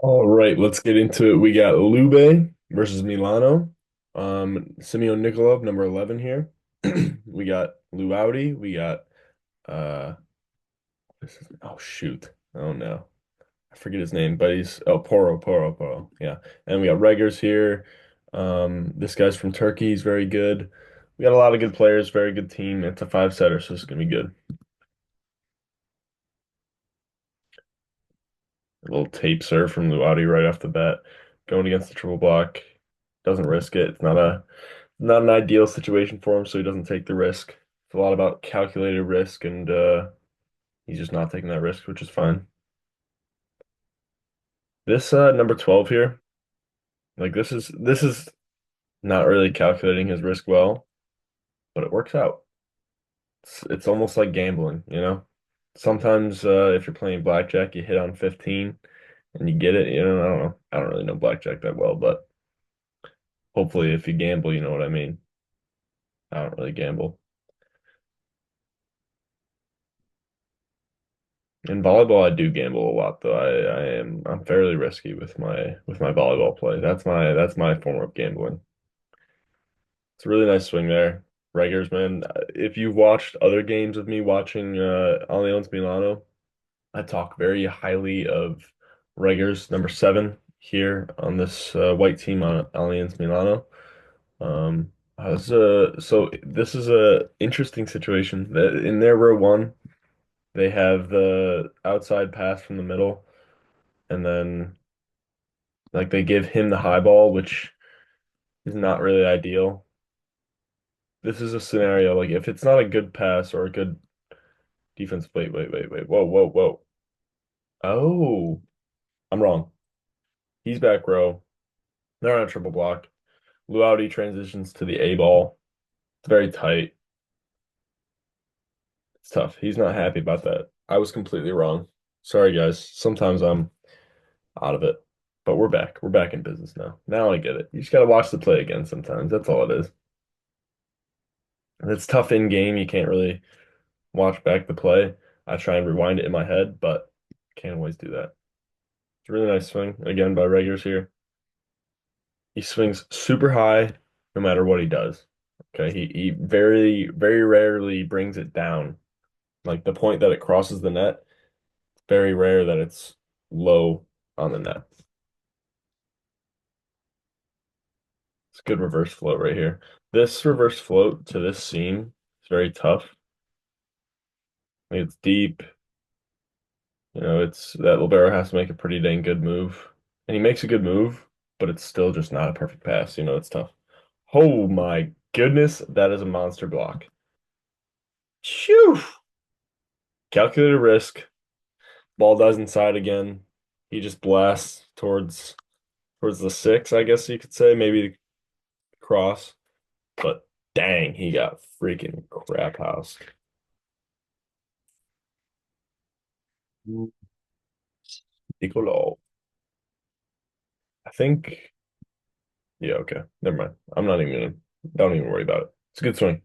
All right, let's get into it. We got Lube versus Milano. Simeon Nikolov, number 11 here. We got Luaudi. We got uh oh shoot. Oh no. I forget his name, but he's Poro. Yeah. And we got Reggers here. This guy's from Turkey. He's very good. We got a lot of good players, very good team. It's a five-setter, so it's gonna be good. A little tape serve from Luaudi right off the bat. Going against the triple block. Doesn't risk it. It's not an ideal situation for him, so he doesn't take the risk. It's a lot about calculated risk, and he's just not taking that risk, which is fine. This number 12 here, like this is not really calculating his risk well, but it works out. It's almost like gambling, you know? Sometimes if you're playing blackjack, you hit on 15 and you get it, you know, I don't know. I don't really know blackjack that well, but hopefully if you gamble, you know what I mean. I don't really gamble. In volleyball, I do gamble a lot, though. I'm fairly risky with my volleyball play. That's my form of gambling. It's a really nice swing there, Reggers, man. If you've watched other games of me watching Allianz Milano, I talk very highly of Reggers, number 7 here on this white team on Allianz Milano. So this is a interesting situation. In their row one, they have the outside pass from the middle. And then like they give him the high ball, which is not really ideal. This is a scenario like if it's not a good pass or a good defense. Wait. Whoa. Oh, I'm wrong. He's back row. They're on a triple block. Luauti transitions to the A ball. It's very tight. It's tough. He's not happy about that. I was completely wrong. Sorry, guys. Sometimes I'm out of it. But we're back. We're back in business now. Now I get it. You just gotta watch the play again sometimes. That's all it is. And it's tough in game. You can't really watch back the play. I try and rewind it in my head, but can't always do that. It's a really nice swing again by Reggers here. He swings super high no matter what he does. Okay, he very rarely brings it down. Like the point that it crosses the net, it's very rare that it's low on the net. It's a good reverse float right here. This reverse float to this seam is very tough. Like it's deep. You know, it's that Libero has to make a pretty dang good move. And he makes a good move, but it's still just not a perfect pass. You know, it's tough. Oh my goodness, that is a monster block. Phew! Calculated risk. Ball dies inside again. He just blasts towards the six, I guess you could say, maybe the cross. But dang, he got freaking crap house. Piccolo. I think, yeah, okay. Never mind. I'm not even gonna, don't even worry about it. It's a good swing.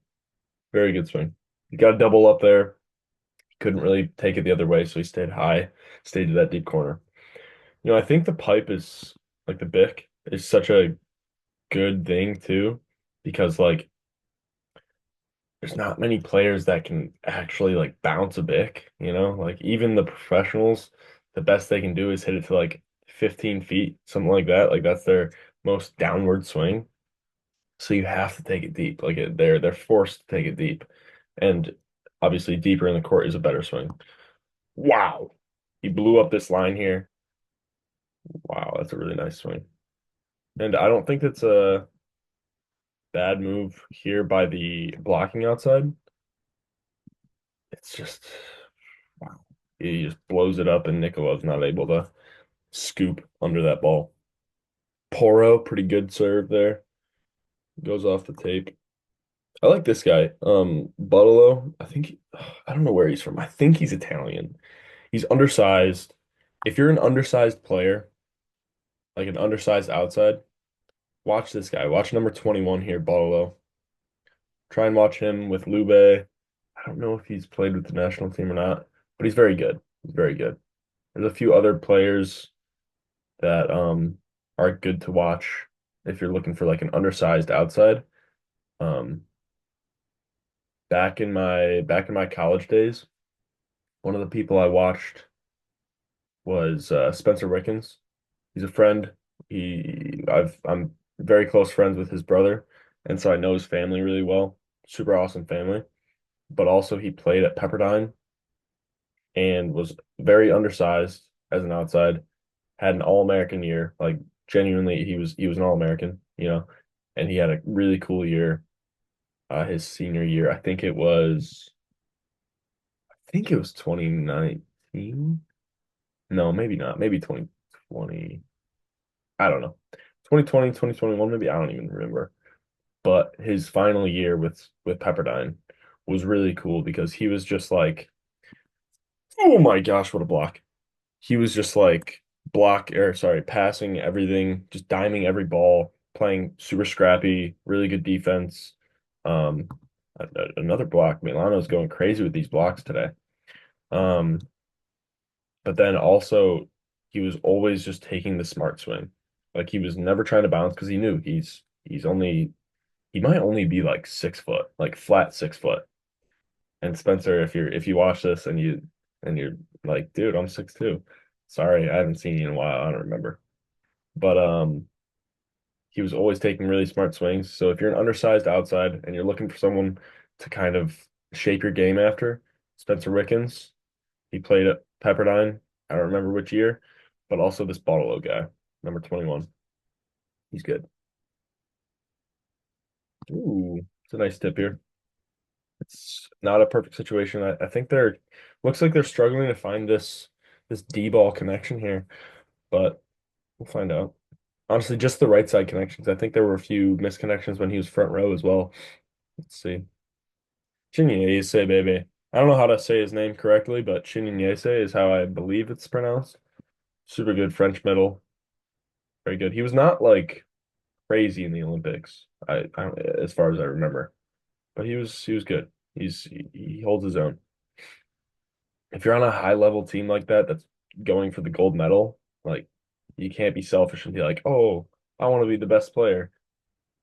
Very good swing. He got a double up there. Couldn't really take it the other way, so he stayed high, stayed to that deep corner. You know, I think the pipe is like the Bic is such a good thing too, because like there's not many players that can actually like bounce a Bic, you know? Like even the professionals, the best they can do is hit it to like 15 feet, something like that. Like that's their most downward swing. So you have to take it deep. Like they're forced to take it deep. And obviously deeper in the court is a better swing. Wow. He blew up this line here. Wow, that's a really nice swing. And I don't think that's a bad move here by the blocking outside. It's just wow. He just blows it up and Nikolav's not able to scoop under that ball. Poro, pretty good serve there. Goes off the tape. I like this guy. Butalo, I don't know where he's from. I think he's Italian. He's undersized. If you're an undersized player, like an undersized outside, watch this guy. Watch number 21 here, Butalo. Try and watch him with Lube. I don't know if he's played with the national team or not, but he's very good. He's very good. There's a few other players that are good to watch if you're looking for like an undersized outside. Um, back in my college days, one of the people I watched was Spencer Wickens. He's a friend. I'm very close friends with his brother, and so I know his family really well. Super awesome family. But also he played at Pepperdine and was very undersized as an outside, had an All-American year. Like genuinely, he was an All-American, and he had a really cool year, his senior year. I think it was 2019. No, maybe not. Maybe 2020. I don't know. 2020, 2021, maybe I don't even remember. But his final year with Pepperdine was really cool because he was just like, oh my gosh, what a block. He was just like passing everything, just diming every ball, playing super scrappy, really good defense. Um, Another block. Milano's going crazy with these blocks today. Um, but then also he was always just taking the smart swing. Like he was never trying to bounce because he knew he might only be like 6 foot, like flat 6 foot. And Spencer, if you watch this and you're like, dude, I'm 6'2". Sorry, I haven't seen you in a while. I don't remember. But he was always taking really smart swings. So if you're an undersized outside and you're looking for someone to kind of shape your game after, Spencer Wickens, he played at Pepperdine. I don't remember which year, but also this Bottle guy, number 21. He's good. Ooh, it's a nice tip here. It's not a perfect situation. I think they're looks like they're struggling to find this D ball connection here, but we'll find out. Honestly, just the right side connections. I think there were a few misconnections when he was front row as well. Let's see. Chinyese, baby. I don't know how to say his name correctly, but Chinyese is how I believe it's pronounced. Super good French middle. Very good. He was not like crazy in the Olympics, as far as I remember, but he was good. He holds his own. If you're on a high level team like that that's going for the gold medal, like you can't be selfish and be like, oh, I want to be the best player.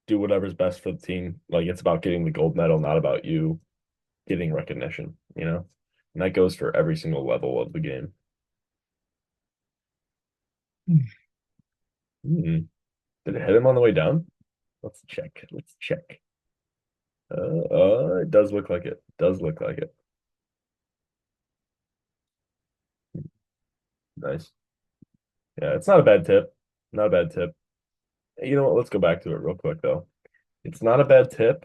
Do whatever's best for the team. Like it's about getting the gold medal, not about you getting recognition. And that goes for every single level of the game. Hmm. Did it hit him on the way down? Let's check. Let's check. It does look like it. Does look like it. Nice. Yeah, it's not a bad tip. Not a bad tip. You know what? Let's go back to it real quick though. It's not a bad tip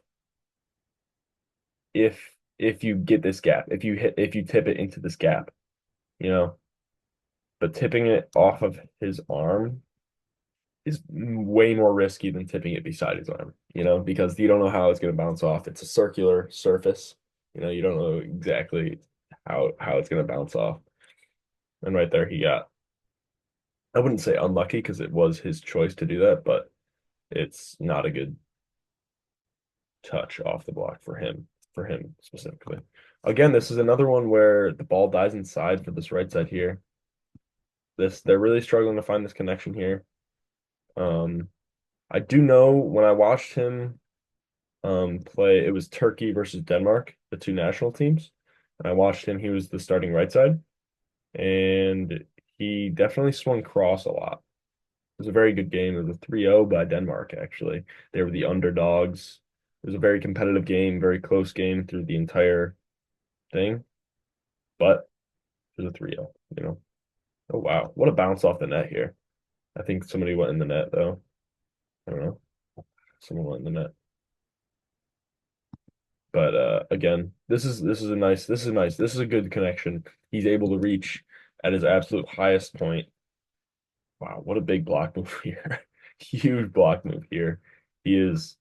if you get this gap, if you tip it into this gap, you know, but tipping it off of his arm is way more risky than tipping it beside his arm, because you don't know how it's going to bounce off. It's a circular surface, you don't know exactly how it's going to bounce off. And right there, I wouldn't say unlucky because it was his choice to do that, but it's not a good touch off the block for him specifically. Again, this is another one where the ball dies inside for this right side here. They're really struggling to find this connection here. Um, I do know when I watched him play, it was Turkey versus Denmark, the two national teams. And I watched him, he was the starting right side, and he definitely swung cross a lot. It was a very good game. It was a 3-0 by Denmark, actually. They were the underdogs. It was a very competitive game, very close game through the entire thing, but it was a 3-0. Oh wow. What a bounce off the net here. I think somebody went in the net though. I don't know. Someone went in the net. But again, this is nice. This is a good connection. He's able to reach at his absolute highest point. Wow, what a big block move here. Huge block move here. He is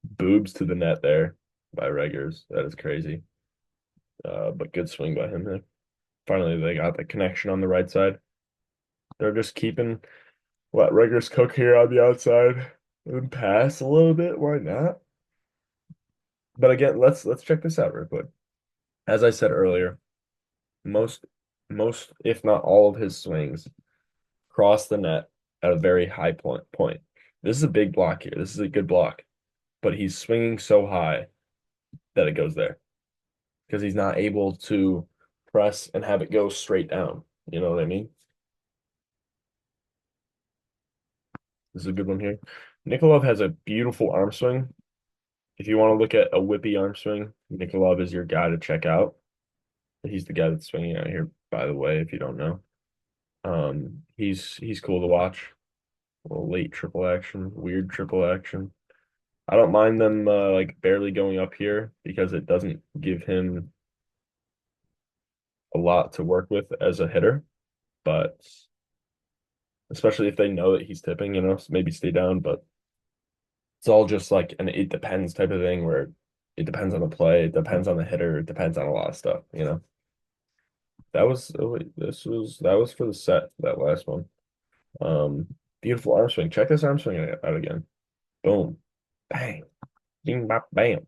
boobs to the net there by Reggers. That is crazy. But good swing by him there. Finally, they got the connection on the right side. They're just keeping let Reggers cook here on the outside and pass a little bit. Why not? But again, let's check this out real quick. As I said earlier, most most if not all of his swings cross the net at a very high point. This is a big block here. This is a good block, but he's swinging so high that it goes there because he's not able to press and have it go straight down. You know what I mean? This is a good one here. Nikolov has a beautiful arm swing. If you want to look at a whippy arm swing, Nikolov is your guy to check out. He's the guy that's swinging out here, by the way, if you don't know. He's cool to watch. A little late triple action, weird triple action. I don't mind them like barely going up here because it doesn't give him a lot to work with as a hitter, but especially if they know that he's tipping, maybe stay down, but it's all just like an it depends type of thing where it depends on the play, it depends on the hitter, it depends on a lot of stuff. That was oh wait, that was for the set, that last one. Um, Beautiful arm swing. Check this arm swing out again. Boom. Bang. Bing bop bam.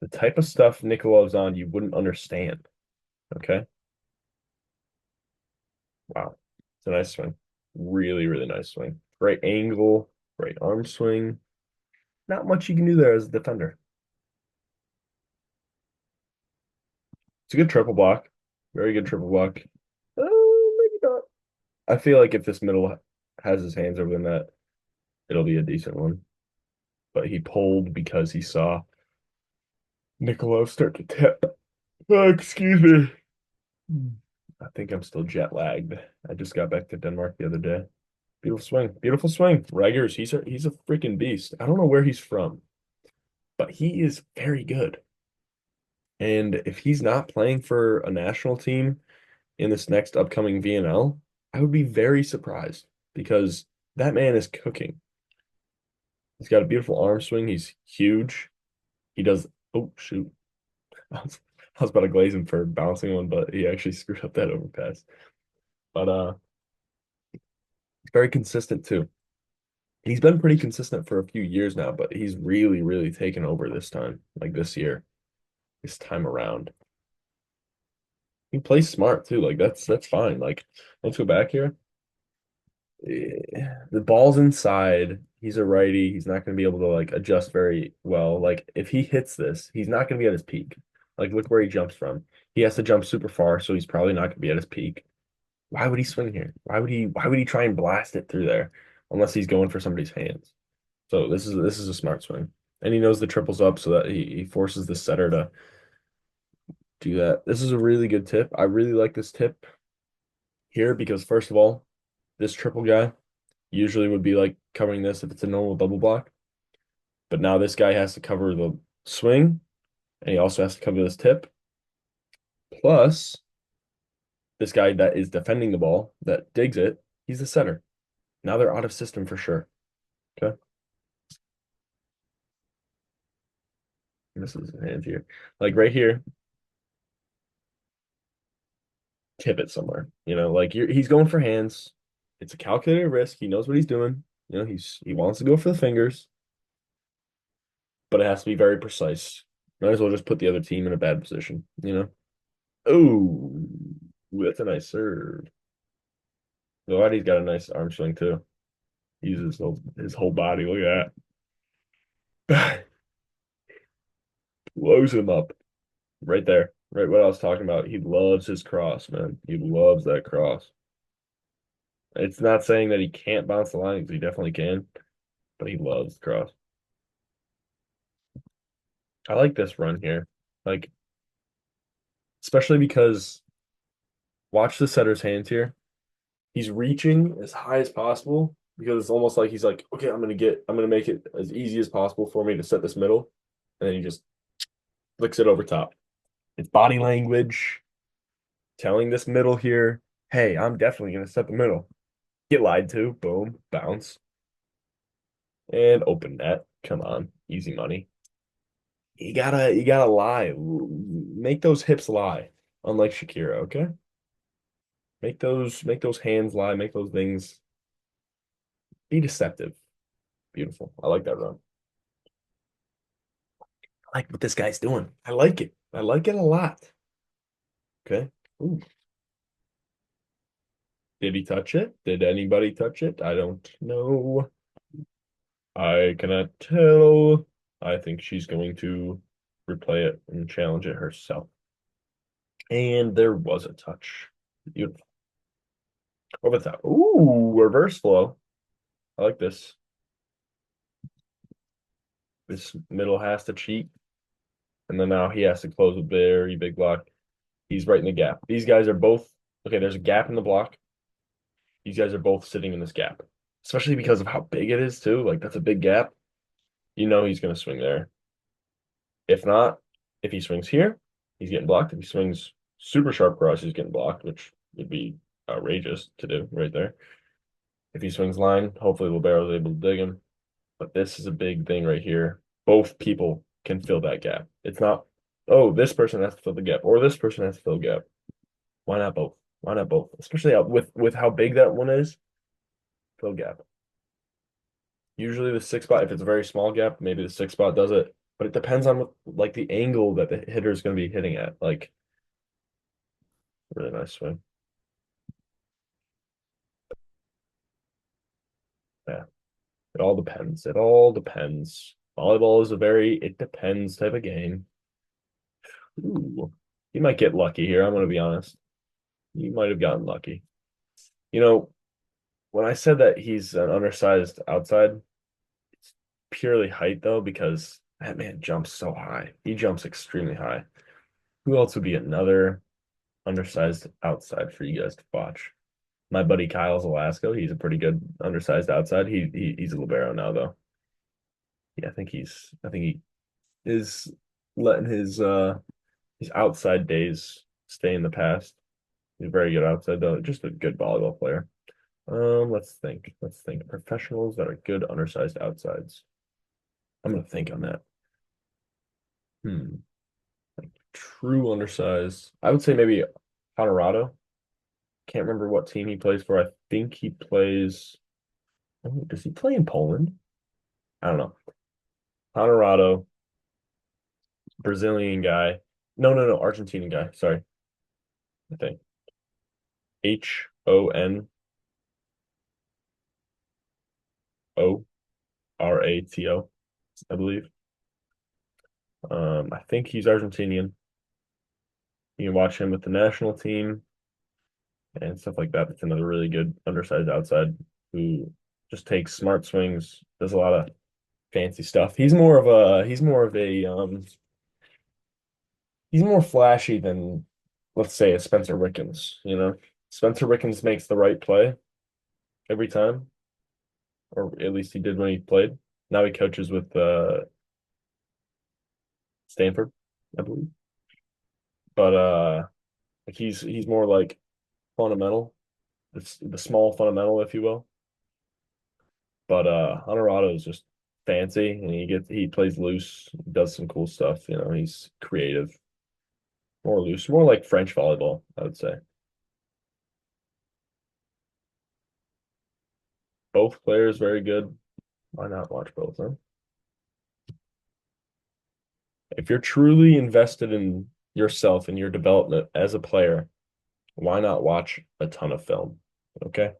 The type of stuff Nikolov's on you wouldn't understand. Okay. Wow. It's a nice swing. Really, really nice swing. Great angle, great arm swing. Not much you can do there as a defender. It's a good triple block. Very good triple block. Maybe not. I feel like if this middle has his hands over the net, it'll be a decent one. But he pulled because he saw Nikolov start to tip. Excuse me. I think I'm still jet lagged. I just got back to Denmark the other day. Beautiful swing. Beautiful swing. Reggers, he's a freaking beast. I don't know where he's from, but he is very good. And if he's not playing for a national team in this next upcoming VNL, I would be very surprised because that man is cooking. He's got a beautiful arm swing. He's huge. He does. Oh, shoot. I was about to glaze him for bouncing one, but he actually screwed up that overpass. But very consistent too. He's been pretty consistent for a few years now, but he's really, really taken over this time, like this year, this time around. He plays smart too. Like that's fine. Like let's go back here. The ball's inside. He's a righty. He's not going to be able to like adjust very well. Like if he hits this, he's not going to be at his peak. Like look where he jumps from. He has to jump super far, so he's probably not going to be at his peak. Why would he swing here? Why would he try and blast it through there unless he's going for somebody's hands? So this is a smart swing. And he knows the triple's up so that he forces the setter to do that. This is a really good tip. I really like this tip here because first of all, this triple guy usually would be like covering this if it's a normal double block. But now this guy has to cover the swing and he also has to cover this tip. Plus, this guy that is defending the ball, that digs it, he's the setter. Now they're out of system for sure. Okay. This is his hand here. Like right here, tip it somewhere. Like he's going for hands. It's a calculated risk. He knows what he's doing. He wants to go for the fingers, but it has to be very precise. Might as well just put the other team in a bad position. Oh, that's a nice serve. Nobody's got a nice arm swing too. He uses his whole body. Look at that. Blows him up right there. Right what I was talking about. He loves his cross, man. He loves that cross. It's not saying that he can't bounce the line because he definitely can, but he loves the cross. I like this run here. Like, especially because watch the setter's hands here. He's reaching as high as possible because it's almost like he's like, okay, I'm gonna make it as easy as possible for me to set this middle. And then he just flicks it over top. It's body language telling this middle here, hey, I'm definitely gonna set the middle. Get lied to, boom, bounce. And open net. Come on, easy money. You gotta lie. Make those hips lie. Unlike Shakira, okay? Make those hands lie, make those things be deceptive. Beautiful. I like that run. I like what this guy's doing. I like it. I like it a lot. Okay. Ooh. Did he touch it? Did anybody touch it? I don't know. I cannot tell. I think she's going to replay it and challenge it herself. And there was a touch. Beautiful. Over the top. Ooh, reverse flow. I like this. This middle has to cheat. And then now he has to close a very big block. He's right in the gap. These guys are both okay. There's a gap in the block. These guys are both sitting in this gap, especially because of how big it is, too. Like, that's a big gap. You know he's going to swing there. If not, if he swings here, he's getting blocked. If he swings super sharp cross, he's getting blocked, which would be outrageous to do right there. If he swings line, hopefully Libero is able to dig him. But this is a big thing right here. Both people can fill that gap. It's not, oh, this person has to fill the gap, or this person has to fill the gap. Why not both? Why not both? Especially out with how big that one is, fill gap. Usually the six spot, if it's a very small gap, maybe the six spot does it. But it depends on what, like the angle that the hitter is going to be hitting at. Like, really nice swing. Yeah, it all depends. It all depends. Volleyball is a very it depends type of game. Ooh, you might get lucky here. I'm going to be honest. You might have gotten lucky. You know, when I said that he's an undersized outside, it's purely height though, because that man jumps so high. He jumps extremely high. Who else would be another undersized outside for you guys to watch? My buddy Kyle's Alaska. He's a pretty good undersized outside. He's a libero now though. Yeah, I think he is letting his outside days stay in the past. He's a very good outside though, just a good volleyball player. Let's think. Let's think. Professionals that are good undersized outsides. I'm gonna think on that. Hmm. Like true undersized. I would say maybe Colorado. Can't remember what team he plays for. I think he plays. Oh, does he play in Poland? I don't know. Colorado, Brazilian guy. No, no, no, Argentinian guy. Sorry. I think Honorato, I believe. I think he's Argentinian. You can watch him with the national team and stuff like that. That's another really good undersized outside who just takes smart swings, does a lot of fancy stuff. He's more flashy than, let's say, a Spencer Wickens, you know? Spencer Wickens makes the right play every time, or at least he did when he played. Now he coaches with Stanford, I believe. But like he's more like fundamental, the small fundamental, if you will. But Honorado is just fancy and he plays loose, does some cool stuff, you know, he's creative, more loose, more like French volleyball, I would say. Both players very good. Why not watch both, huh? If you're truly invested in yourself and your development as a player, why not watch a ton of film? Okay?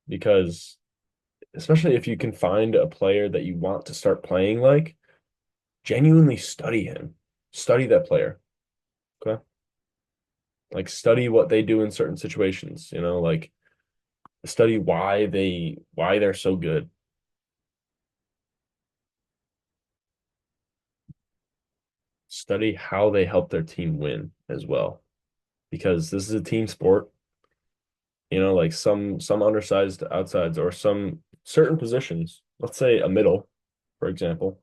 Because especially if you can find a player that you want to start playing like, genuinely study him. Study that player. Okay? Like study what they do in certain situations, you know, like study why they're so good. Study how they help their team win as well. Because this is a team sport. You know, like some undersized outsides or some certain positions. Let's say a middle, for example.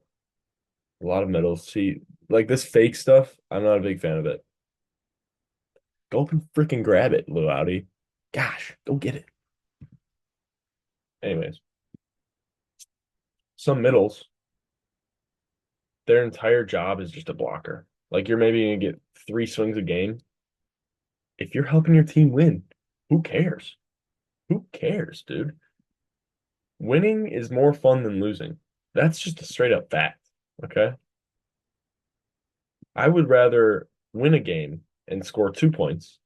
A lot of middles. See, like this fake stuff, I'm not a big fan of it. Go up and freaking grab it, Lil Audi. Gosh, go get it. Anyways, some middles, their entire job is just a blocker. Like you're maybe gonna get three swings a game. If you're helping your team win, who cares? Who cares, dude? Winning is more fun than losing. That's just a straight up fact. Okay. I would rather win a game and score 2 points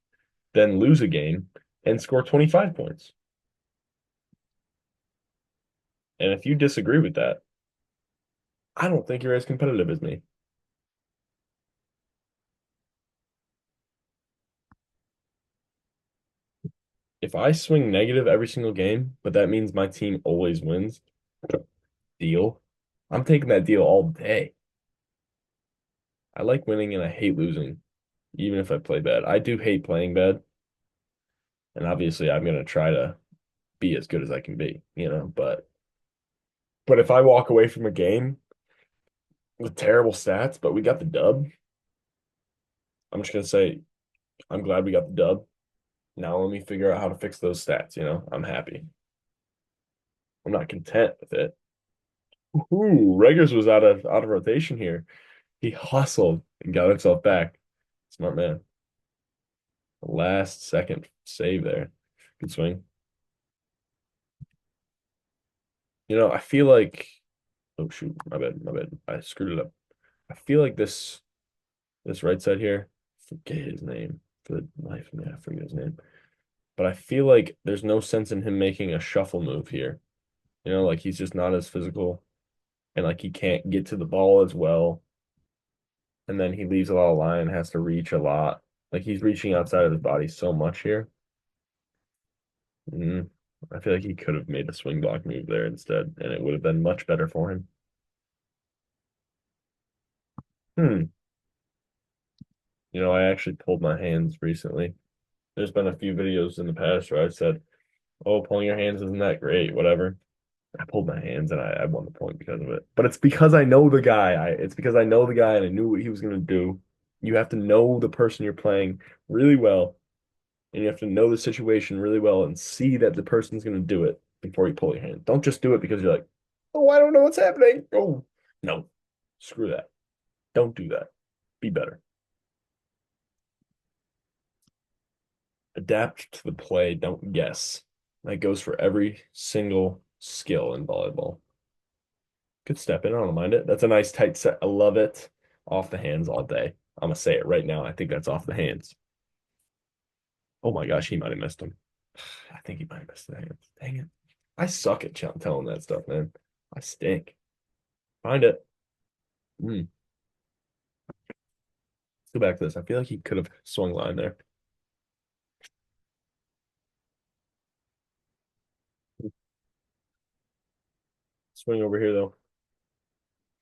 than lose a game and score 25 points. And if you disagree with that, I don't think you're as competitive as me. If I swing negative every single game, but that means my team always wins, deal. I'm taking that deal all day. I like winning and I hate losing, even if I play bad. I do hate playing bad, and obviously I'm gonna try to be as good as I can be, but if I walk away from a game with terrible stats, but we got the dub, I'm just gonna say I'm glad we got the dub. Now let me figure out how to fix those stats. I'm happy. I'm not content with it. Ooh, Regers was out of rotation here. He hustled and got himself back. Smart man. Last second save there. Good swing. I feel like oh shoot, my bad, my bad. I screwed it up. I feel like this right side here, forget his name. For the life of me, I forget his name. But I feel like there's no sense in him making a shuffle move here. Like he's just not as physical and like he can't get to the ball as well. And then he leaves a lot of line, has to reach a lot. Like he's reaching outside of his body so much here. Mm. I feel like he could have made a swing block move there instead, and it would have been much better for him. Hmm. I actually pulled my hands recently. There's been a few videos in the past where I said, "Oh, pulling your hands isn't that great, whatever." I pulled my hands and I won the point because of it. But it's because I know the guy. It's because I know the guy and I knew what he was gonna do. You have to know the person you're playing really well, and you have to know the situation really well and see that the person's gonna do it before you pull your hand. Don't just do it because you're like, "Oh, I don't know what's happening." Oh, no, screw that. Don't do that. Be better. Adapt to the play. Don't guess. That goes for every single skill in volleyball. Good step in. I don't mind it. That's a nice tight set. I love it. Off the hands all day. I'm gonna say it right now. I think that's off the hands. Oh my gosh, he might have missed him. I think he might have missed the hands. Dang it. I suck at telling that stuff, man. I stink. Find it. Let's go back to this. I feel like he could have swung line there. Swing over here though.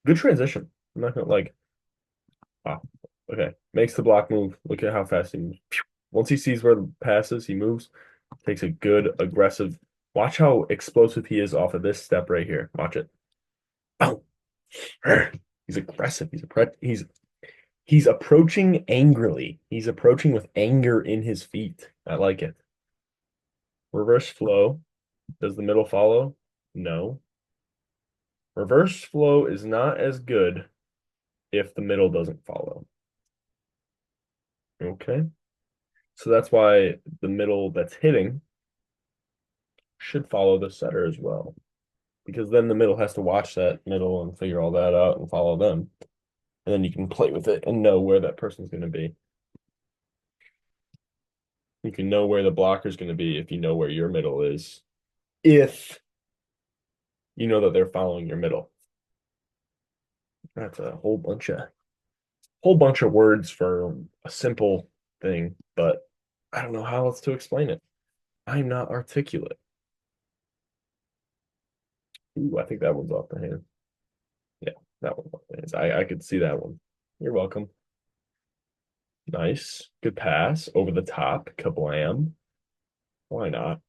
Good transition. I'm not gonna like. Wow. Okay. Makes the block move. Look at how fast he moves. Once he sees where the pass is, he moves. Takes a good aggressive. Watch how explosive he is off of this step right here. Watch it. Oh, he's aggressive. He's approaching angrily. He's approaching with anger in his feet. I like it. Reverse flow. Does the middle follow? No. Reverse flow is not as good if the middle doesn't follow. Okay. So that's why the middle that's hitting should follow the setter as well. Because then the middle has to watch that middle and figure all that out and follow them. And then you can play with it and know where that person's going to be. You can know where the blocker's going to be if you know where your middle is. If you know that they're following your middle. That's a whole bunch of words for a simple thing, but I don't know how else to explain it. I'm not articulate. Ooh, I think that one's off the hand. Yeah, that one's off the hands. I could see that one. You're welcome. Nice. Good pass. Over the top. Kablam. Why not?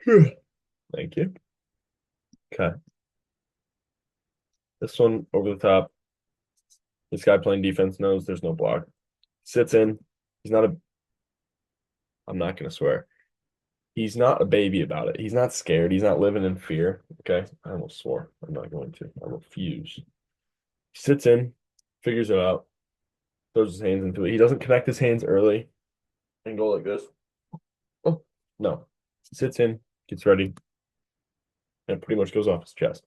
Thank you. Okay. This one over the top. This guy playing defense knows there's no block. Sits in. He's not a, I'm not going to swear. He's not a baby about it. He's not scared. He's not living in fear. Okay. I almost swore. I'm not going to. I refuse. He sits in, figures it out, throws his hands into it. He doesn't connect his hands early and go like this. Oh, no. Sits in, gets ready, and pretty much goes off his chest.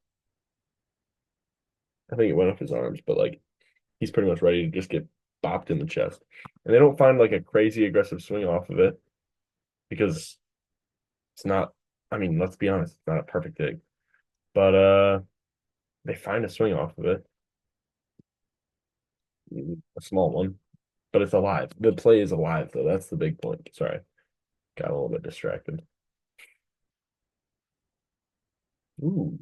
I think it went off his arms, but like he's pretty much ready to just get bopped in the chest. And they don't find like a crazy aggressive swing off of it because it's not, I mean, let's be honest, it's not a perfect dig. But they find a swing off of it, a small one, but it's alive. The play is alive though. That's the big point. Sorry. Got a little bit distracted. Ooh,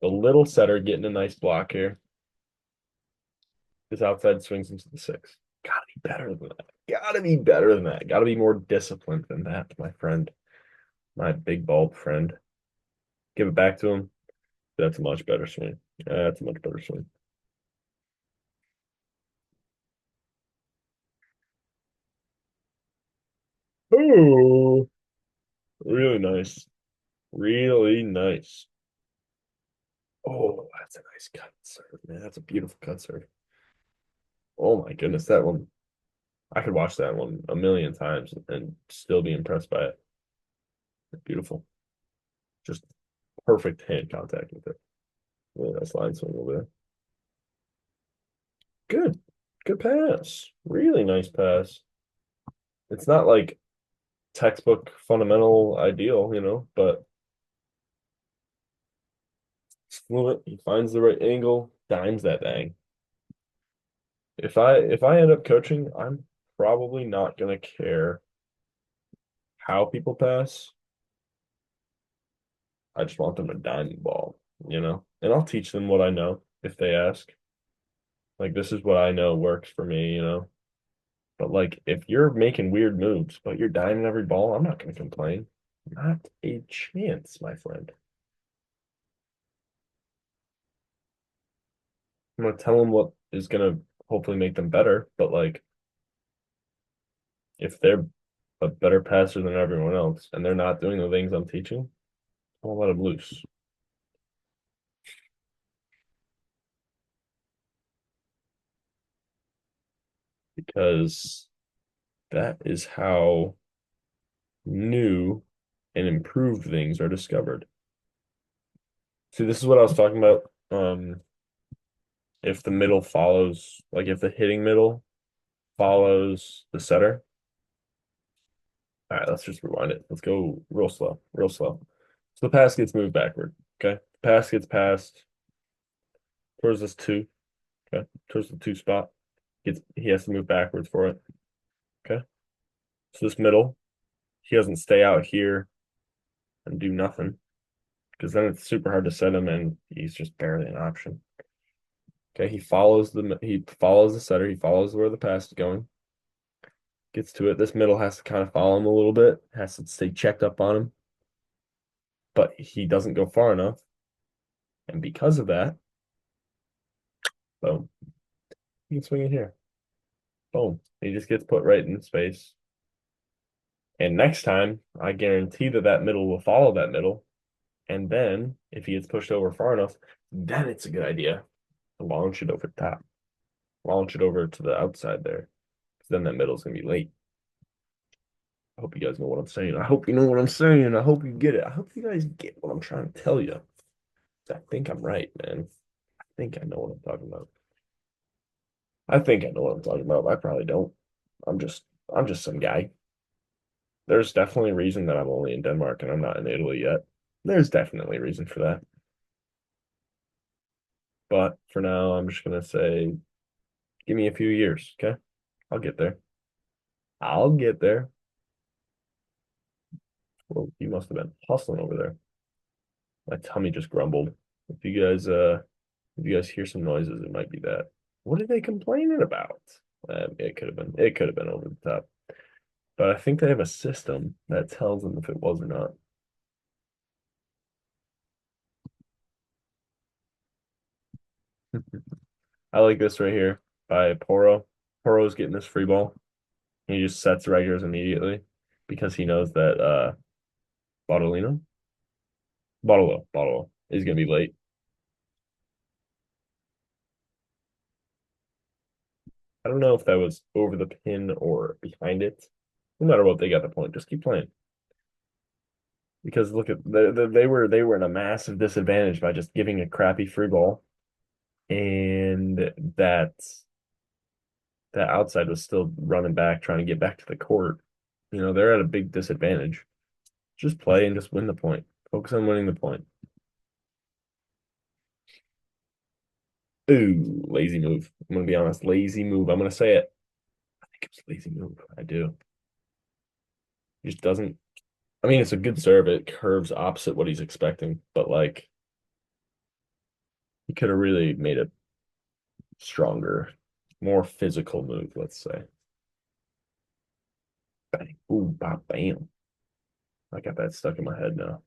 the little setter getting a nice block here. His outside swings into the six. Gotta be better than that. Gotta be better than that. Gotta be more disciplined than that, my friend. My big bulb friend. Give it back to him. That's a much better swing. That's a much better swing. Oh, really nice. Really nice. Oh, that's a nice cut serve, man. That's a beautiful cut serve. Oh my goodness, that one. I could watch that one a million times and still be impressed by it. Beautiful. Just perfect hand contact with it. Really nice line swing over there. Good. Good pass. Really nice pass. It's not like textbook fundamental ideal, but it's fluent. He finds the right angle, dimes that thing. If I end up coaching, I'm probably not gonna care how people pass. I just want them to dime the ball. And I'll teach them what I know if they ask. Like this is what I know works for me. But like if you're making weird moves, but you're diming every ball, I'm not gonna complain. Not a chance, my friend. I'm gonna tell them what is gonna hopefully make them better, but like if they're a better passer than everyone else and they're not doing the things I'm teaching, I'll let them loose because that is how new and improved things are discovered. See, this is what I was talking about. If the middle follows, like if the hitting middle follows the setter. All right, let's just rewind it. Let's go real slow, real slow. So the pass gets moved backward. Okay. The pass gets passed towards this two. Okay. Towards the two spot. He has to move backwards for it. Okay. So this middle, he doesn't stay out here and do nothing because then it's super hard to set him and he's just barely an option. Okay, he follows the setter, he follows where the pass is going, gets to it. This middle has to kind of follow him a little bit, has to stay checked up on him, but he doesn't go far enough. And because of that, boom, he can swing it here. Boom. He just gets put right in space. And next time, I guarantee that that middle will follow that middle. And then if he gets pushed over far enough, then it's a good idea to launch it over the top. Launch it over to the outside there. Because then that middle's gonna be late. I hope you guys know what I'm saying. I hope you know what I'm saying. I hope you get it. I hope you guys get what I'm trying to tell you. I think I'm right, man. I think I know what I'm talking about. I think I know what I'm talking about. I probably don't. I'm just some guy. There's definitely a reason that I'm only in Denmark and I'm not in Italy yet. There's definitely a reason for that. But for now, I'm just gonna say, give me a few years, okay? I'll get there. I'll get there. Well, you must have been hustling over there. My tummy just grumbled. If you guys hear some noises, it might be that. What are they complaining about? It could have been over the top. But I think they have a system that tells them if it was or not. I like this right here by Poro. Poro's getting this free ball. He just sets regulars immediately because he knows that Bottolino, Bottolo is gonna be late. I don't know if that was over the pin or behind it. No matter what, they got the point. Just keep playing. Because look at they were in a massive disadvantage by just giving a crappy free ball. And that that outside was still running back, trying to get back to the court. They're at a big disadvantage. Just play and just win the point. Focus on winning the point. Ooh, lazy move. I'm gonna be honest, lazy move. I'm gonna say it. I think it's a lazy move. I do. He just doesn't. I mean, it's a good serve. It curves opposite what he's expecting, but like he could have really made a stronger, more physical move, let's say. Bang. Ooh, bam, bam. I got that stuck in my head now.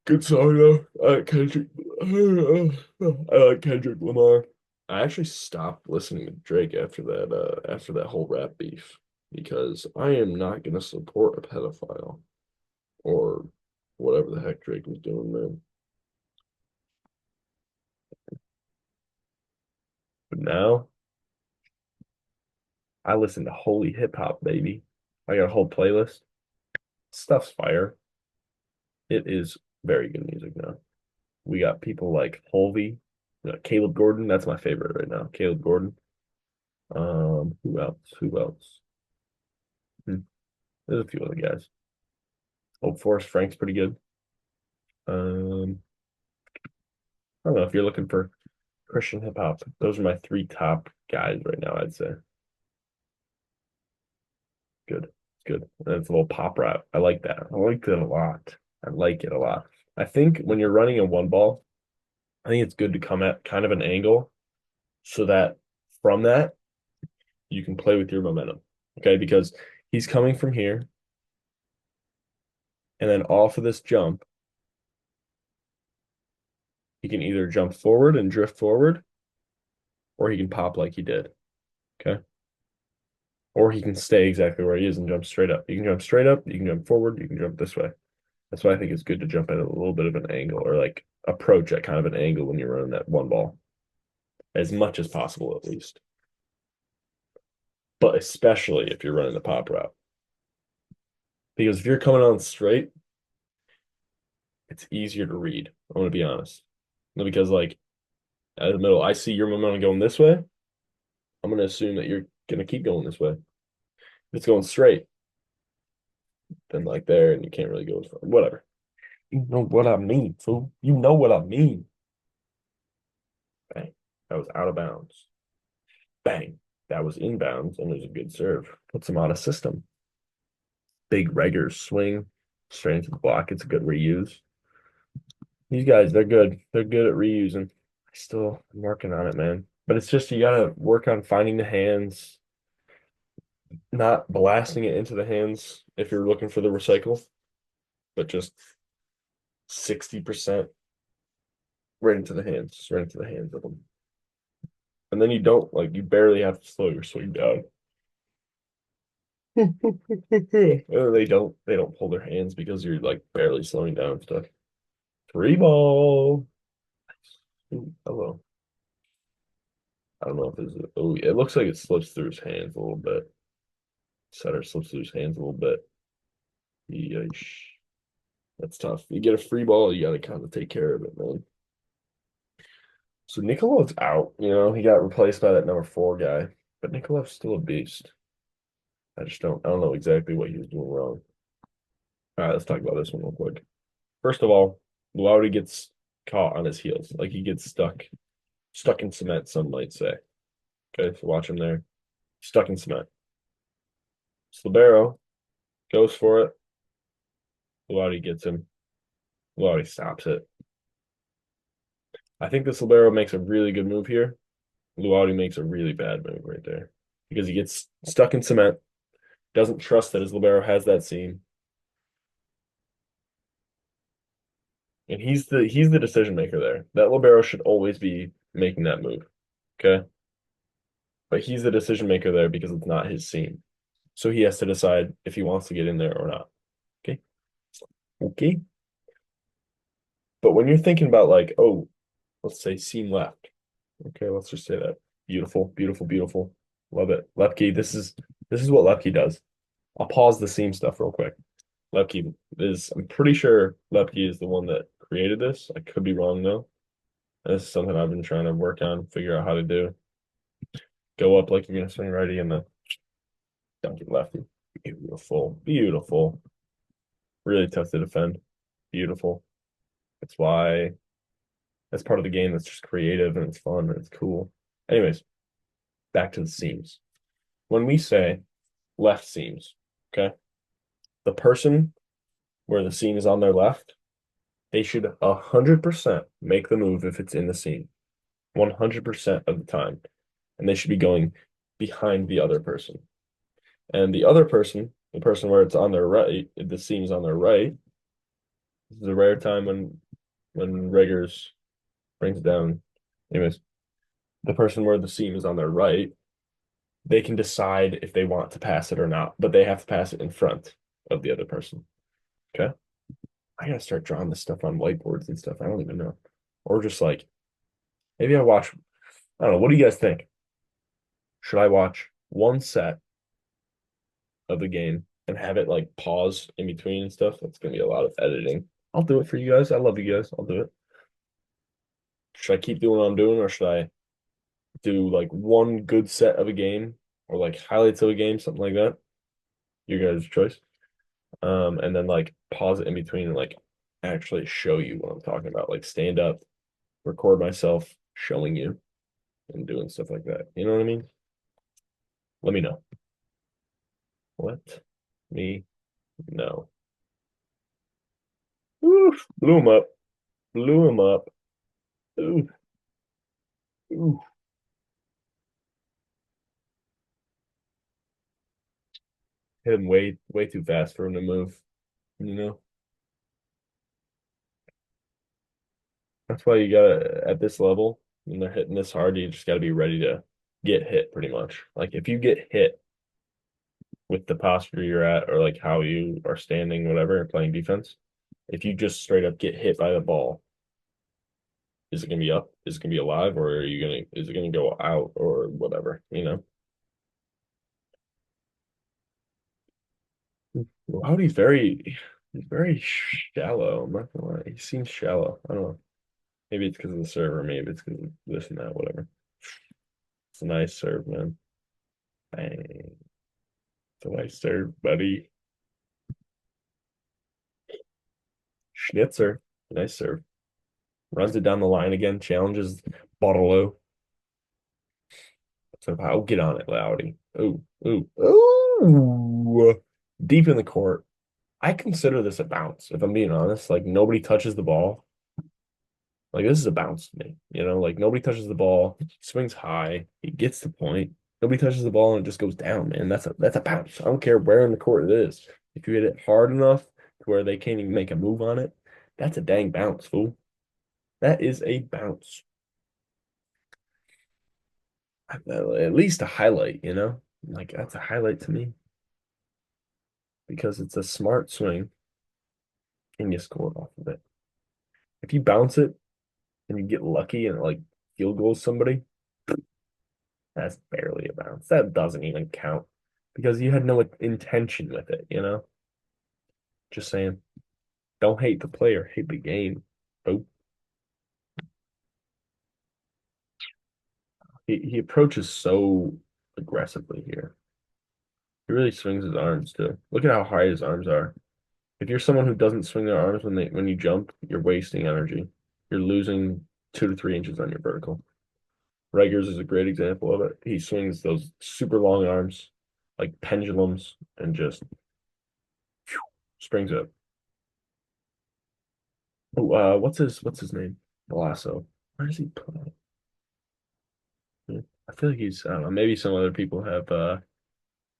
Good song though. I like Kendrick. I like Kendrick Lamar. I actually stopped listening to Drake after that whole rap beef because I am not gonna support a pedophile or whatever the heck Drake was doing, man. But now I listen to holy hip hop, baby. I got a whole playlist. Stuff's fire. It is very good music now. We got people like Holvey, Caleb Gordon. That's my favorite right now. Caleb Gordon. Who else? Who else? Hmm. There's a few other guys. Hope Forrest Frank's pretty good. Um, I don't know if you're looking for Christian hip hop. Those are my three top guys right now, I'd say. Good. It's good. And it's a little pop rap. I like that. I like that a lot. I like it a lot. I think when you're running a one ball, I think it's good to come at kind of an angle so that from that you can play with your momentum. Okay, because he's coming from here and then off of this jump, he can either jump forward and drift forward, or he can pop like he did. Okay. Or he can stay exactly where he is and jump straight up. You can jump straight up, you can jump forward, you can jump this way. That's why I think it's good to jump at a little bit of an angle or like approach at kind of an angle when you're running that one ball, as much as possible at least. But especially if you're running the pop route. Because if you're coming on straight, it's easier to read. I'm gonna be honest. Because like at the middle, I see your momentum going this way. I'm gonna assume that you're gonna keep going this way. If it's going straight, then like there, and you can't really go as far. Whatever. You know what I mean, fool. You know what I mean. Bang. That was out of bounds. Bang. That was inbounds, and it was a good serve. Puts him out of system. Big Reggers swing straight into the block. It's a good reuse. These guys, they're good. They're good at reusing. I'm working on it, man. But it's just you gotta work on finding the hands, not blasting it into the hands if you're looking for the recycle, but just 60% right into the hands, right into the hands of them. And then you barely have to slow your swing down. They don't pull their hands because you're like barely slowing down and stuff. Three ball. Ooh, hello. I don't know if it's it looks like it slips through his hands a little bit. Setter slips through his hands a little bit. Yeesh. That's tough. You get a free ball, you gotta kind of take care of it, man. So Nikolaev's out, he got replaced by that number 4 guy, but Nikolaev's still a beast. I don't know exactly what he was doing wrong. All right, let's talk about this one real quick. First of all, Laudy gets caught on his heels. Like he gets stuck in cement, some might say. Okay, so watch him there. Stuck in cement. Slibero goes for it. Laudy gets him. Laudy stops it. I think this libero makes a really good move here. Luauti makes a really bad move right there because he gets stuck in cement, doesn't trust that his libero has that seam, and he's the decision maker there. That libero should always be making that move, okay? But he's the decision maker there because it's not his seam, so he has to decide if he wants to get in there or not. Okay, okay. But when you're thinking about like, oh, let's say seam left. Okay, let's just say that. Beautiful, beautiful, beautiful. Love it. Lepke, this is what Lepke does. I'll pause the seam stuff real quick. I'm pretty sure Lepke is the one that created this. I could be wrong though. This is something I've been trying to work on, figure out how to do. Go up like you're gonna swing righty and then dunk it lefty. Beautiful, beautiful. Really tough to defend. Beautiful. That's why that's part of the game that's just creative and it's fun and it's cool. Anyways, back to the seams. When we say left seams, okay, the person where the seam is on their left, they should 100% make the move if it's in the seam. 100% of the time. And they should be going behind the other person. And the other person, the person where it's on their right, if the seam's on their right, this is a rare time when Rager's brings it down. Anyways, the person where the seam is on their right, they can decide if they want to pass it or not, but they have to pass it in front of the other person. Okay. I gotta start drawing this stuff on whiteboards and stuff. I don't even know. Or just like maybe I watch, I don't know. What do you guys think? Should I watch one set of the game and have it like pause in between and stuff? That's gonna be a lot of editing. I'll do it for you guys. I love you guys. I'll do it. Should I keep doing what I'm doing, or should I do like one good set of a game or like highlights of a game, something like that? Your guys' choice. And then like pause it in between and like actually show you what I'm talking about. Like stand up, record myself showing you and doing stuff like that. You know what I mean? Let me know. Let me know. Oof, blew him up. Blew him up. Ooh, ooh. Hit him way too fast for him to move. You know? That's why you gotta at this level, when they're hitting this hard, you just gotta be ready to get hit pretty much. Like if you get hit with the posture you're at or like how you are standing, whatever, playing defense, if you just straight up get hit by the ball, is it gonna be up? Is it gonna be alive, or is it gonna go out or whatever, you know? Rowdy's he's very shallow. I'm not gonna lie. He seems shallow. I don't know. Maybe it's because of the server, maybe it's because of this and that, whatever. It's a nice serve, man. Bang. It's a nice serve, buddy. Schnitzer. Nice serve. Runs it down the line again, challenges Barlow. So I'll get on it, Loudy. Ooh, ooh, ooh. Deep in the court. I consider this a bounce, if I'm being honest. Like nobody touches the ball. Like this is a bounce to me. You know, like nobody touches the ball. He swings high. He gets the point. Nobody touches the ball and it just goes down, man. That's a bounce. I don't care where in the court it is. If you hit it hard enough to where they can't even make a move on it, that's a dang bounce, fool. That is a bounce. At least a highlight, you know? Like that's a highlight to me because it's a smart swing and you score off of it. If you bounce it and you get lucky and like field goals somebody, that's barely a bounce. That doesn't even count because you had no intention with it, you know? Just saying, don't hate the player, hate the game. Oh, he approaches so aggressively here. He really swings his arms too. Look at how high his arms are. If you're someone who doesn't swing their arms when you jump, you're wasting energy. You're losing 2 to 3 inches on your vertical. Rigers is a great example of it. He swings those super long arms like pendulums and just springs up. Oh, what's his name? Belasso. Where does he play? I feel like I don't know, maybe some other people have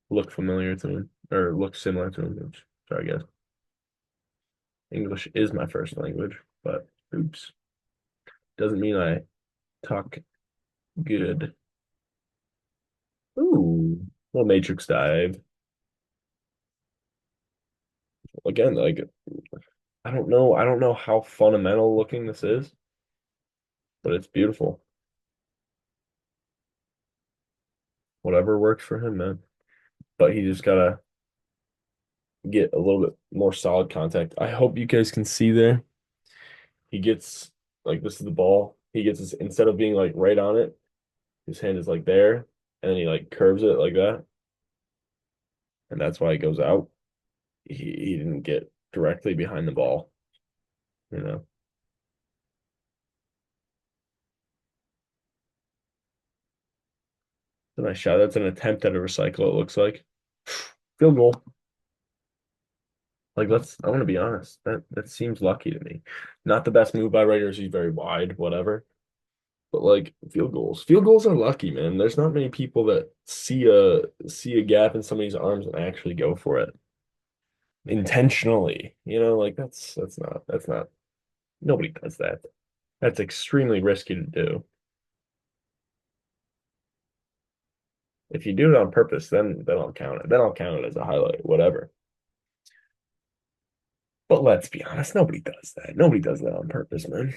look familiar to him or look similar to him. Sorry, guys. English is my first language, but oops. Doesn't mean I talk good. Ooh, little matrix dive. Again, like I don't know how fundamental looking this is, but it's beautiful. Whatever works for him, man. But he just gotta get a little bit more solid contact. I hope you guys can see there. He gets like this is the ball. He gets his instead of being like right on it, his hand is like there. and then he like curves it like that, and that's why he goes out. He didn't get directly behind the ball, you know. It's a nice shot. That's an attempt at a recycle, it looks like. Field goal. Like let's I want to be honest. That seems lucky to me. Not the best move by Raiders. He's very wide, whatever. But like field goals. Field goals are lucky, man. There's not many people that see a gap in somebody's arms and actually go for it intentionally. You know, like that's not nobody does that. That's extremely risky to do. If you do it on purpose, then I'll count it. Then I'll count it as a highlight, whatever. But let's be honest, nobody does that. Nobody does that on purpose, man.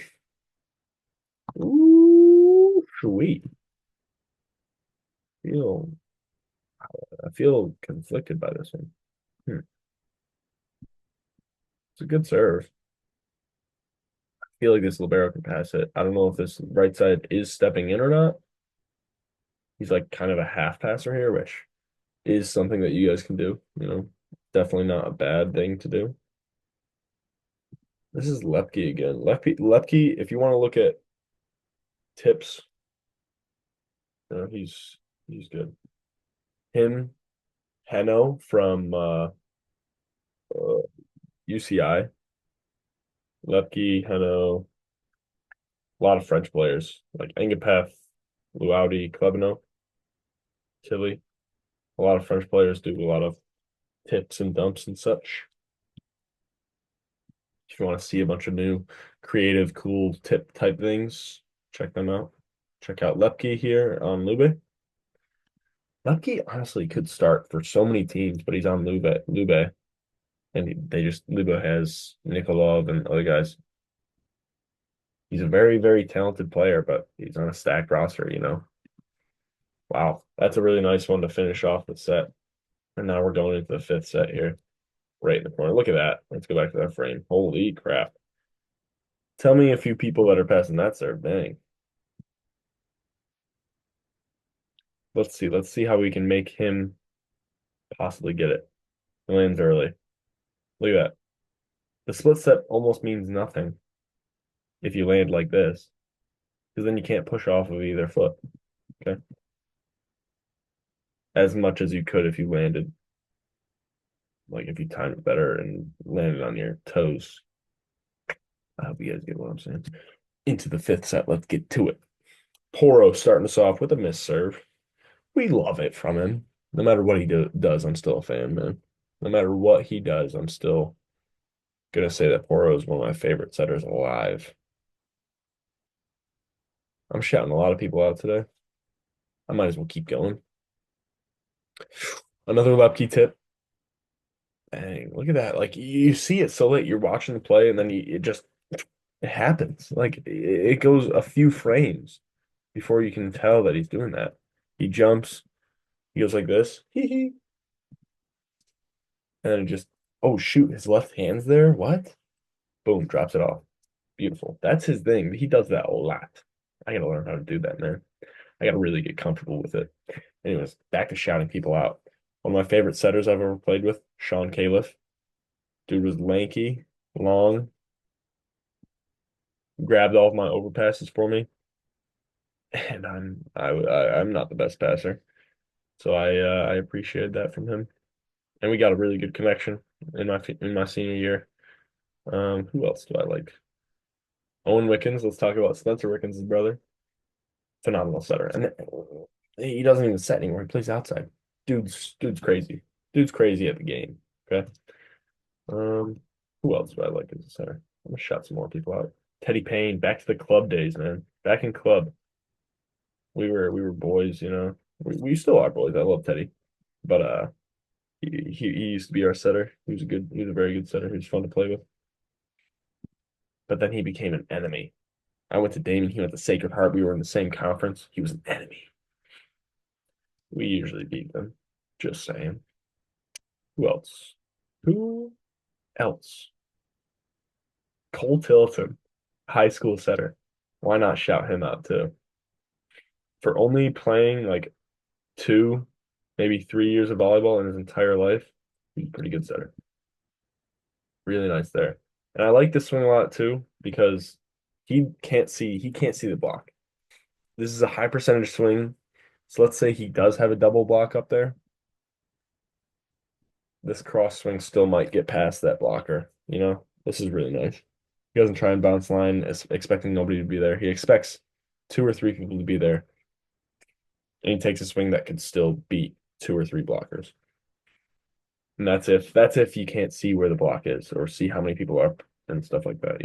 Ooh, sweet. Feel I feel conflicted by this one. It's a good serve. I feel like this libero can pass it. I don't know if this right side is stepping in or not. He's like kind of a half passer here, which is something that you guys can do. Definitely not a bad thing to do. This is Lepke again. Lepke, if you want to look at tips, he's good. Him, Heno from UCI, Lepke, Heno, a lot of French players like Engapeth, Luaudi, Klebano, Tilly. A lot of French players do a lot of tips and dumps and such. If you want to see a bunch of new creative, cool tip type things, check them out. Check out Lepke here on Lube. Lepke honestly could start for so many teams, but he's on Lube, and they just Lube has Nikolov and other guys. He's a very, very talented player, but he's on a stacked roster. Wow, that's a really nice one to finish off the set. And now we're going into the fifth set here, right in the corner. Look at that. Let's go back to that frame. Holy crap. Tell me a few people that are passing that serve. Dang. Let's see. Let's see how we can make him possibly get it. He lands early. Look at that. The split step almost means nothing if you land like this, because then you can't push off of either foot. Okay. As much as you could if you landed, like if you timed it better and landed on your toes. I hope you guys get what I'm saying. Into the fifth set. Let's get to it. Poro starting us off with a miss serve. We love it from him. No matter what he does, I'm still a fan, man. No matter what he does, I'm still gonna say that Poro is one of my favorite setters alive. I'm shouting a lot of people out today. I might as well keep going. Another Lepke tip. Dang, look at that. Like you see it so late, you're watching the play, and then it happens. Like it goes a few frames before you can tell that he's doing that. He jumps, he goes like this, hee hee, and then it just, oh shoot, his left hand's there. What? Boom, drops it off. Beautiful. That's his thing. He does that a lot. I gotta learn how to do that, man. I gotta really get comfortable with it. Anyways, back to shouting people out. One of my favorite setters I've ever played with, Sean Califf. Dude was lanky, long, grabbed all of my overpasses for me, and I'm not the best passer, so I appreciated that from him. And we got a really good connection in my senior year. Who else do I like? Owen Wickens. Let's talk about Spencer Wickens' brother. Phenomenal setter, and he doesn't even set anymore. He plays outside. Dude's crazy. Dude's crazy at the game. Okay. Um, who else do I like as a center? I'm gonna shout some more people out. Teddy Payne, back to the club days, man. Back in club. We were boys, We still are boys. I love Teddy. But he used to be our setter. He was a very good setter. He was fun to play with. But then he became an enemy. I went to Damon, he went to Sacred Heart. We were in the same conference. He was an enemy. We usually beat them. Just saying. Who else? Who else? Cole Tilton, high school setter. Why not shout him out too? For only playing like 2, maybe 3 years of volleyball in his entire life. He's a pretty good setter. Really nice there. And I like this swing a lot too because he can't see the block. This is a high percentage swing. So let's say he does have a double block up there. This cross swing still might get past that blocker. This is really nice. He doesn't try and bounce line expecting nobody to be there. He expects 2 or 3 people to be there. And he takes a swing that could still beat 2 or 3 blockers. And that's if you can't see where the block is or see how many people are up and stuff like that.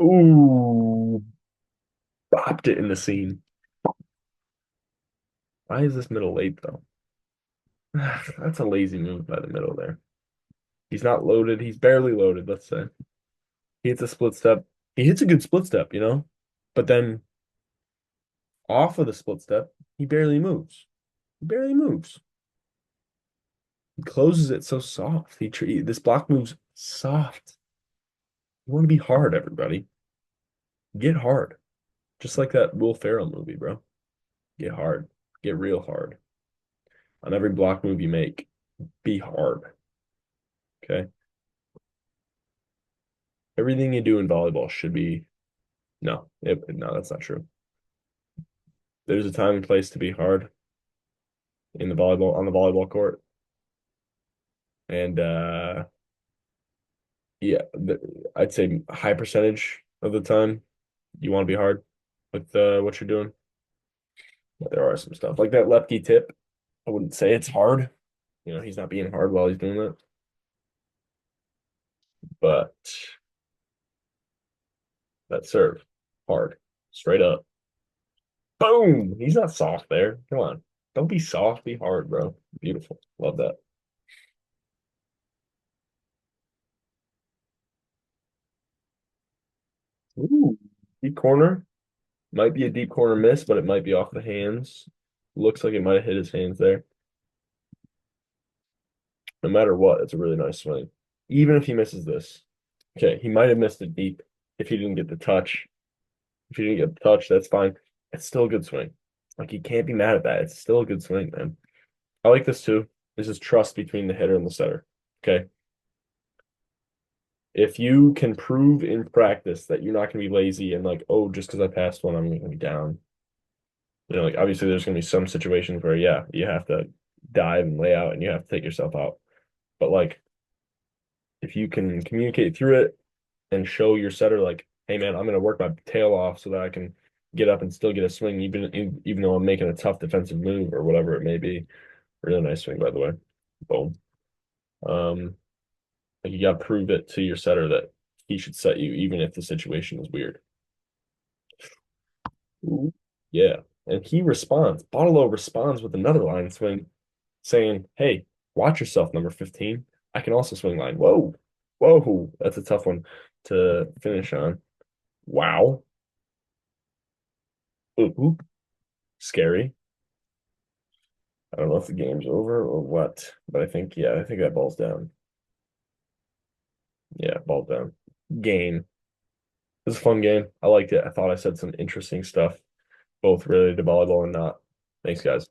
Ooh, bopped it in the scene. Why is this middle late though? That's a lazy move by the middle there. He's not loaded. He's barely loaded, let's say. He hits a split step. He hits a good split step. But then off of the split step, he barely moves. He barely moves. He closes it so soft. This block moves soft. You want to be hard, everybody. Get hard. Just like that Will Ferrell movie, bro. Get hard. Get real hard. On every block move you make, be hard. Okay? Everything you do in volleyball should be no, that's not true. There's a time and place to be hard on the volleyball court. And yeah, I'd say high percentage of the time you want to be hard with what you're doing. But there are some stuff like that lefty tip. I wouldn't say it's hard. He's not being hard while he's doing that. But that serve, hard, straight up. Boom! He's not soft there. Come on. Don't be soft, be hard, bro. Beautiful. Love that. Ooh, deep corner. Might be a deep corner miss, but it might be off the hands. Looks like it might have hit his hands there. No matter what, it's a really nice swing. Even if he misses this. Okay, he might have missed it deep if he didn't get the touch. If he didn't get the touch, that's fine. It's still a good swing. Like, you can't be mad at that. It's still a good swing, man. I like this too. This is trust between the hitter and the setter. Okay. If you can prove in practice that you're not going to be lazy and like, oh, just because I passed one, I'm going to be down. Like obviously there's going to be some situations where, yeah, you have to dive and lay out and you have to take yourself out. But like, if you can communicate through it and show your setter like, hey man, I'm going to work my tail off so that I can get up and still get a swing, even though I'm making a tough defensive move or whatever it may be. Really nice swing, by the way. Boom. Like you got to prove it to your setter that he should set you, even if the situation is weird. Ooh. Yeah. And he responds. Bottle responds with another line swing saying, hey, watch yourself, number 15. I can also swing line. Whoa. Whoa. That's a tough one to finish on. Wow. Ooh. Scary. I don't know if the game's over or what, but I think that ball's down. Yeah, ball's down. Game. It was a fun game. I liked it. I thought I said some interesting stuff, both related to volleyball and not. Thanks, guys.